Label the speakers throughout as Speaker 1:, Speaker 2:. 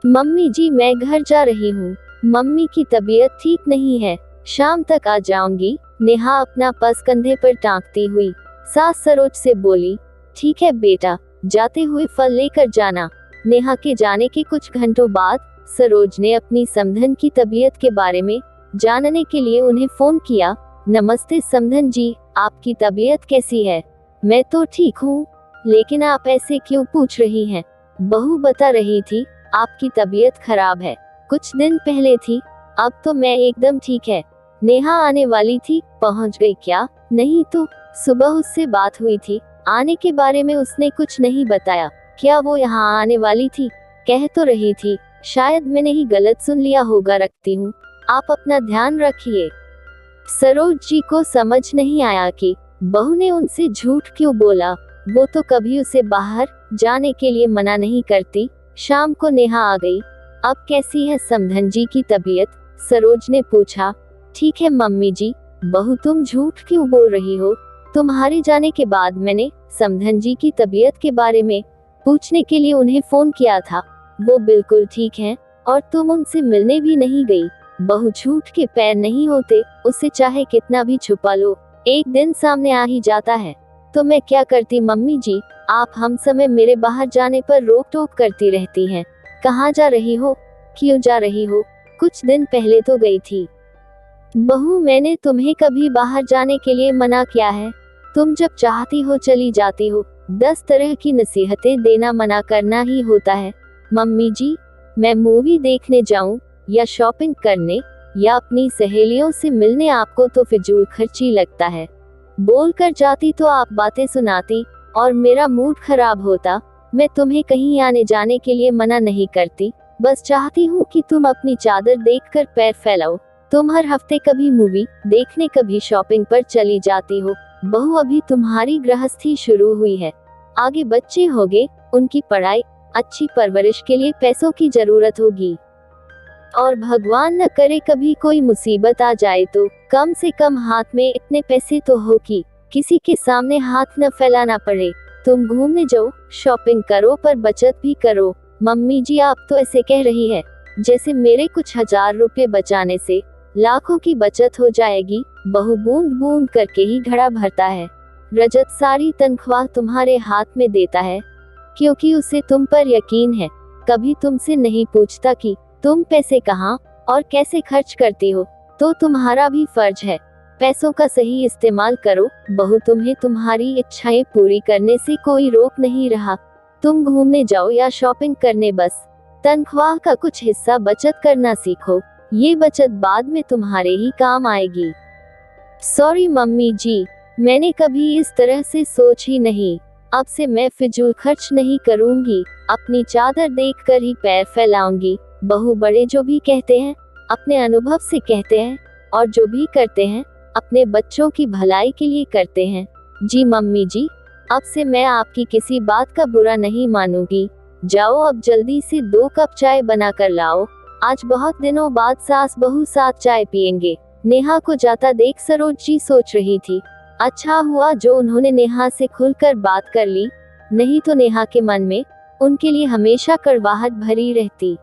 Speaker 1: Mummy जी मैं घर जा रही हूँ, मम्मी की तबीयत ठीक नहीं है, शाम तक आ जाऊंगी। नेहा अपना पर्स कंधे पर टांगती हुई सास सरोज से बोली, ठीक है बेटा, जाते हुए फल लेकर जाना। नेहा के जाने के कुछ घंटों बाद सरोज ने अपनी समधन की तबीयत के बारे में जानने के लिए उन्हें फोन किया। नमस्ते समधन जी, आपकी तबीयत कैसी है? मैं तो ठीक हूँ, लेकिन आप ऐसे क्यों पूछ रही हैं? बहू बता रही थी आपकी तबीयत खराब है, कुछ दिन पहले थी, अब तो मैं एकदम ठीक है। नेहा आने वाली थी, पहुंच गई क्या? नहीं तो, सुबह उससे बात हुई थी, आने के बारे में उसने कुछ नहीं बताया। क्या वो यहाँ आने वाली थी? कह तो रही थी, शायद मैंने ही गलत सुन लिया होगा। रखती हूँ, आप अपना ध्यान रखिए। सरोज जी को समझ नहीं आया कि बहू ने उनसे झूठ क्यों बोला। वो तो कभी उसे बाहर जाने के लिए मना नहीं करती। शाम को नेहा आ गई। अब कैसी है समधन जी की तबीयत? सरोज ने पूछा। ठीक है मम्मी जी। बहू तुम झूठ क्यों बोल रही हो? तुम्हारे जाने के बाद मैंने समधन जी की तबीयत के बारे में पूछने के लिए उन्हें फोन किया था। वो बिल्कुल ठीक हैं और तुम उनसे मिलने भी नहीं गई। बहू झूठ के पैर नहीं होते, उसे चाहे कितना भी छुपा लो, एक दिन सामने आ ही जाता है। तो मैं क्या करती मम्मी जी, आप हम समय मेरे बाहर जाने पर रोक टोक करती रहती हैं। कहाँ जा रही हो? क्यों जा रही हो? कुछ दिन पहले तो गई थी। बहू मैंने तुम्हें कभी बाहर जाने के लिए मना किया है? तुम जब चाहती हो चली जाती हो। 10 तरह की नसीहतें देना मना करना ही होता है। मम्मी जी, मैं मूवी देखने जाऊं या शॉपिंग करने या अपनी सहेलियों से मिलने आपको तो फिजूल खर्ची लगता है। बोल कर जाती तो आप बातें सुनाती और मेरा मूड खराब होता। मैं तुम्हें कहीं आने जाने के लिए मना नहीं करती, बस चाहती हूँ कि तुम अपनी चादर देखकर पैर फैलाओ। तुम हर हफ्ते कभी मूवी देखने कभी शॉपिंग पर चली जाती हो। बहू अभी तुम्हारी गृहस्थी शुरू हुई है, आगे बच्चे होंगे, उनकी पढ़ाई अच्छी परवरिश के लिए पैसों की जरूरत होगी। और भगवान न करे कभी कोई मुसीबत आ जाए तो कम से कम हाथ में इतने पैसे तो हो कि किसी के सामने हाथ न फैलाना पड़े। तुम घूमने जाओ, शॉपिंग करो, पर बचत भी करो। मम्मी जी आप तो ऐसे कह रही है जैसे मेरे कुछ हजार रुपए बचाने से लाखों की बचत हो जाएगी। बहू बूंद बूंद करके ही घड़ा भरता है। रजत सारी तनख्वाह तुम्हारे हाथ में देता है क्योंकि उसे तुम पर यकीन है। कभी तुमसे नहीं पूछता कि तुम पैसे कहाँ और कैसे खर्च करती हो। तो तुम्हारा भी फर्ज है पैसों का सही इस्तेमाल करो। बहू तुम्हें तुम्हारी इच्छाएं पूरी करने से कोई रोक नहीं रहा। तुम घूमने जाओ या शॉपिंग करने, बस तनख्वाह का कुछ हिस्सा बचत करना सीखो। ये बचत बाद में तुम्हारे ही काम आएगी। सॉरी मम्मी जी, मैंने कभी इस तरह से सोच ही नहीं। अब से मैं फिजूल खर्च नहीं करूंगी, अपनी चादर देखकर ही पैर फैलाऊंगी। बहू बड़े जो भी कहते हैं अपने अनुभव से कहते हैं, और जो भी करते हैं अपने बच्चों की भलाई के लिए करते हैं। जी मम्मी जी, अब से मैं आपकी किसी बात का बुरा नहीं मानूंगी। जाओ अब जल्दी से 2 कप चाय बना कर लाओ, आज बहुत दिनों बाद सास बहू साथ चाय पियेंगे। नेहा को जाता देख सरोज जी सोच रही थी, अच्छा हुआ जो उन्होंने नेहा से खुलकर बात कर ली, नहीं तो नेहा के मन में उनके लिए हमेशा कड़वाहट भरी रहती।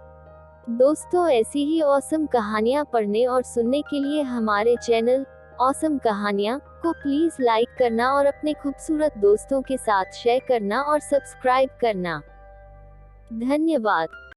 Speaker 1: दोस्तों ऐसी ही ऑसम कहानियाँ पढ़ने और सुनने के लिए हमारे चैनल ऑसम कहानियाँ को प्लीज लाइक करना और अपने खूबसूरत दोस्तों के साथ शेयर करना और सब्सक्राइब करना। धन्यवाद।